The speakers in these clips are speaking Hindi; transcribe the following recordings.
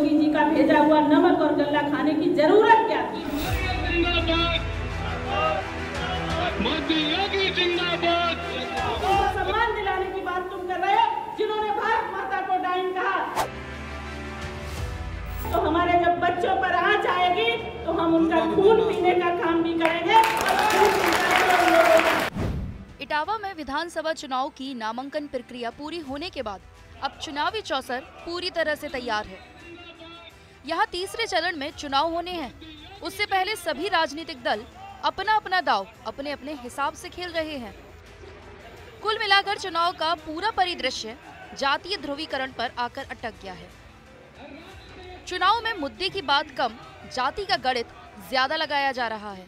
योगी जी का भेजा हुआ नमक और गल्ला खाने की जरूरत क्या थी? मोदी योगी जिंदाबाद। सम्मान दिलाने की बात तुम कर रहे हो, जिन्होंने भारत माता को डाइन कहा। तो हमारे जब बच्चों पर आंच आएगी तो हम उनका खून पीने का काम भी करेंगे। इटावा में विधानसभा चुनाव की नामांकन प्रक्रिया पूरी होने के बाद अब चुनावी चौसर पूरी तरह से तैयार है। यहाँ तीसरे चरण में चुनाव होने हैं। उससे पहले सभी राजनीतिक दल अपना अपना दांव अपने अपने हिसाब से खेल रहे हैं। कुल मिलाकर चुनाव का पूरा परिदृश्य जातीय ध्रुवीकरण पर आकर अटक गया है। चुनाव में मुद्दे की बात कम, जाति का गणित ज्यादा लगाया जा रहा है।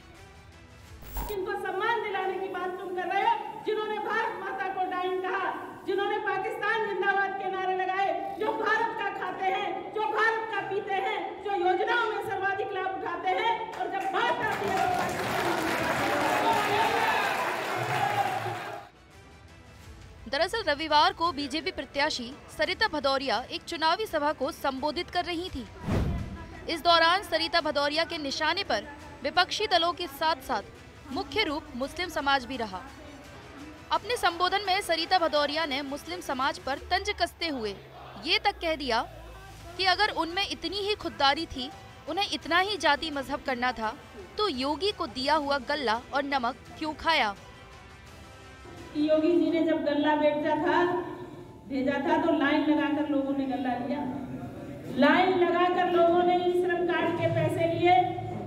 किनको सम्मान दिलाने की बात तुम कर रहे हो, जिन्होंने भारत माता को डाइन कहा, जिन्होंने पाकिस्तान जिंदाबाद के नारे लगाए, जो भारत का खाते हैं, जो भारत का पीते हैं, जो योजनाओं में सर्वाधिक लाभ उठाते हैं, और जब बात आती है तो दरअसल रविवार को बीजेपी प्रत्याशी सरिता भदौरिया एक चुनावी सभा को संबोधित कर रही थी। इस दौरान सरिता भदौरिया के निशाने पर विपक्षी दलों के साथ साथ मुख्य रूप मुस्लिम समाज भी रहा। अपने संबोधन में सरिता भदौरिया ने मुस्लिम समाज पर तंज कसते हुए ये तक कह दिया कि अगर उनमें इतनी ही खुददारी थी, उन्हें इतना ही जाति मजहब करना था, तो योगी को दिया हुआ गल्ला और नमक क्यों खाया। योगी जी ने जब गल्ला भेजा था तो लाइन लगाकर लोगों ने गल्ला लिया। लाइन लगाकर लोगों ने ई श्रम कार्ड के पैसे लिए,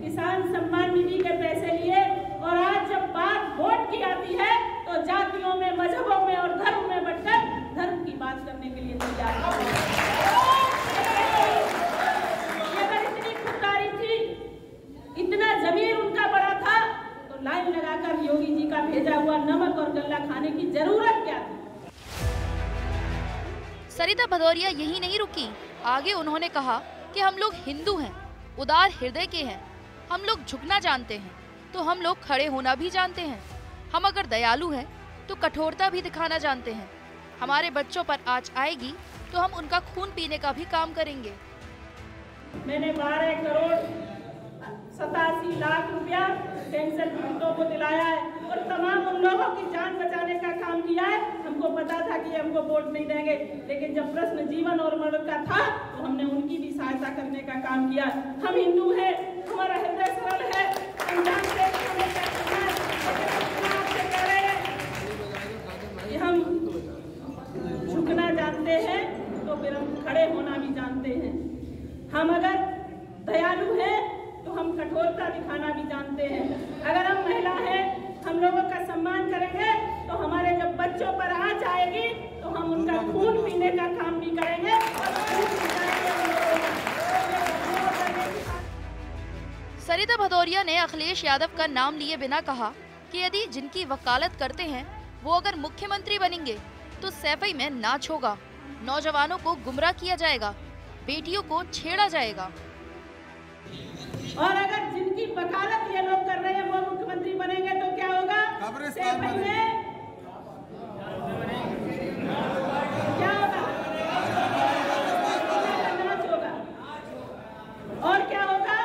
किसान सम्मान निधि के पैसे लिए, और आज जब बात वोट की आती है तो जातियों में, मजहबों में और धर्म में बंटकर धर्म की बात करने के लिए तैयार है। अगर इतनी खुददारी थी, इतना जमीर उनका बड़ा था, तो लाइन लगाकर योगी जी का भेजा हुआ नमक और गल्ला खाने की जरूरत क्या थी? सरिता भदौरिया यही नहीं रुकी, आगे उन्होंने कहा कि हम लोग हिंदू हैं, उदार हृदय के हैं, हम लोग झुकना जानते हैं तो हम लोग खड़े होना भी जानते हैं। हम अगर दयालु हैं तो कठोरता भी दिखाना जानते हैं। हमारे बच्चों पर आँच आएगी तो हम उनका खून पीने का भी काम करेंगे। मैंने 12 करोड़ 87 लाख रुपया पेंशन पीड़ितों को दिलाया है और तमाम उन लोगों की जान बचाने का काम किया है। हमको पता था कि हमको वोट नहीं देंगे, लेकिन जब प्रश्न जीवन और मरण का था तो हमने उनकी भी सहायता करने का काम किया। हम हिंदू हैं, हमारा हृदय सरल है, हम जानते हैं कि हमें क्या करना है। आपसे कह रहे हैं कि हम झुकना जानते हैं तो फिर हम खड़े होना भी जानते हैं। हम अगर दयालु हैं तो हम कठोरता दिखाना भी जानते हैं। अगर हम महिला हैं, हम लोगों का सम्मान करेंगे, तो हमारे जब बच्चों पर आँच आएगी तो हम उनका खून पीने का काम भी करेंगे। सरिता भदौरिया ने अखिलेश यादव का नाम लिए बिना कहा कि यदि जिनकी वकालत करते हैं वो अगर मुख्यमंत्री बनेंगे तो सैफई में नाच होगा, नौजवानों को गुमराह किया जाएगा, बेटियों को छेड़ा जाएगा। और अगर जिनकी वकालत ये लोग कर रहे हैं वो मुख्यमंत्री बनेंगे तो क्या होगा? सैफई में क्या होगा? नाच होगा। और क्या होगा?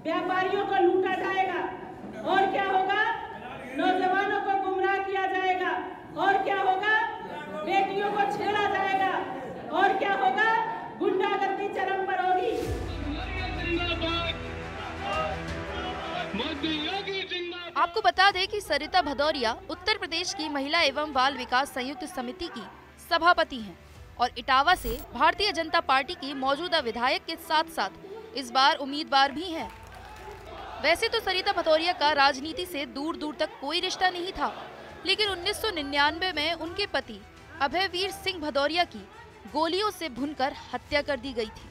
व्यापारियों को लूटा जाएगा। और क्या होगा? नौजवानों को गुमराह किया जाएगा। और क्या होगा? बेटियों को छेड़ा जाएगा। और क्या होगा? गुंडागर्दी चरम पर होगी। आपको बता दें कि सरिता भदौरिया उत्तर प्रदेश की महिला एवं बाल विकास संयुक्त समिति की सभापति हैं और इटावा से भारतीय जनता पार्टी की मौजूदा विधायक के साथ साथ इस बार उम्मीदवार भी हैं। वैसे तो सरिता भदौरिया का राजनीति से दूर दूर तक कोई रिश्ता नहीं था, लेकिन 1999 में उनके पति अभयवीर सिंह भदौरिया की गोलियों से भूनकर हत्या कर दी गई थी,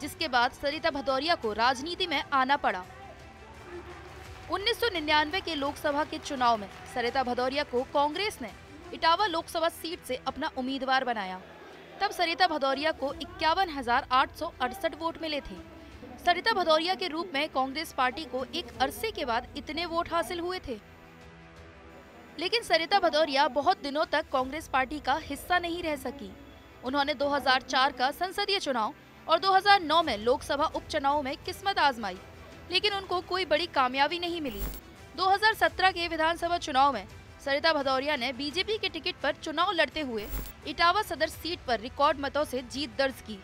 जिसके बाद सरिता भदौरिया को राजनीति में आना पड़ा। 1999 के लोकसभा के चुनाव में सरिता भदौरिया को कांग्रेस ने इटावा लोकसभा सीट से अपना उम्मीदवार बनाया। तब सरिता भदौरिया को 51,868 वोट मिले थे। सरिता भदौरिया के रूप में कांग्रेस पार्टी को एक अरसे के बाद इतने वोट हासिल हुए थे। लेकिन सरिता भदौरिया बहुत दिनों तक कांग्रेस पार्टी का हिस्सा नहीं रह सकी। उन्होंने 2004 का संसदीय चुनाव और 2009 में लोकसभा उपचुनाव में किस्मत आजमाई, लेकिन उनको कोई बड़ी कामयाबी नहीं मिली। 2017 के विधानसभा चुनाव में सरिता भदौरिया ने बीजेपी के टिकट पर चुनाव लड़ते हुए इटावा सदर सीट पर रिकॉर्ड मतों से जीत दर्ज की।